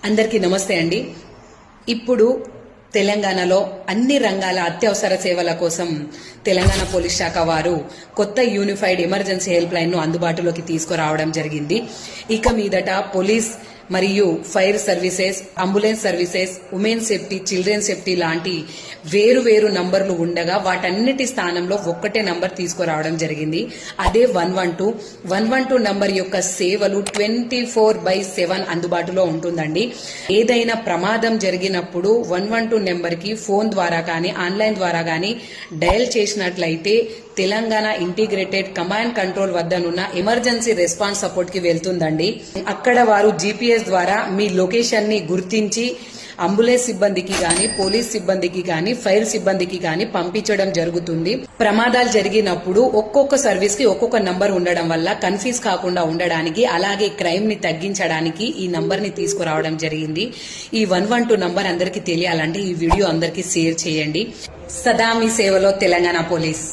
అందరికీ నమస్తే అండి. ఇప్పుడు తెలంగాణలో అన్ని రంగాల అత్యవసర సేవల కోసం తెలంగాణ పోలీస్ శాఖ వారు కొత్త యూనిఫైడ్ ఎమర్జెన్సీ హెల్ప్ లైన్ ను అందుబాటులోకి తీసుకురావడం జరిగింది. ఇక మీదట పోలీస్ మరియు fire services, ambulance services, women safety, children safety లాంటి వేరు నంబర్లు ఉండగా వాటన్నిటి స్థానంలో ఒక్కటే నంబర్ తీసుకురావడం జరిగింది. అదే 112. 112 నంబర్ యొక్క సేవలు 24/7 అందుబాటులో ఉంటుందండి. ఏదైనా ప్రమాదం జరిగినప్పుడు 112 నెంబర్ కి ఫోన్ ద్వారా కానీ ఆన్లైన్ ద్వారా కానీ డయల్ చేసినట్లయితే తెలంగాణ ఇంటిగ్రేటెడ్ కమాండ్ కంట్రోల్ వద్దనున్న ఎమర్జెన్సీ రెస్పాన్స్ సపోర్ట్ కి వెళ్తుందండి. అక్కడ వారు GPS ద్వారా మీ లొకేషన్ ని గుర్తించి అంబులెన్స్ సిబ్బందికి గాని, పోలీస్ సిబ్బందికి గాని, ఫైర్ సిబ్బందికి గాని పంపించడం జరుగుతుంది. ప్రమాదాలు జరిగినప్పుడు ఒక్కొక్క సర్వీస్ కి ఒక్కొక్క నంబర్ ఉండడం వల్ల కన్ఫ్యూజ్ కాకుండా ఉండడానికి, అలాగే క్రైమ్ ని తగ్గించడానికి ఈ నంబర్ ని తీసుకురావడం జరిగింది. ఈ 112 నంబర్ అందరికీ తెలియాలంటే ఈ వీడియో అందరికీ షేర్ చేయండి. సదా మీ సేవలో తెలంగాణ పోలీస్.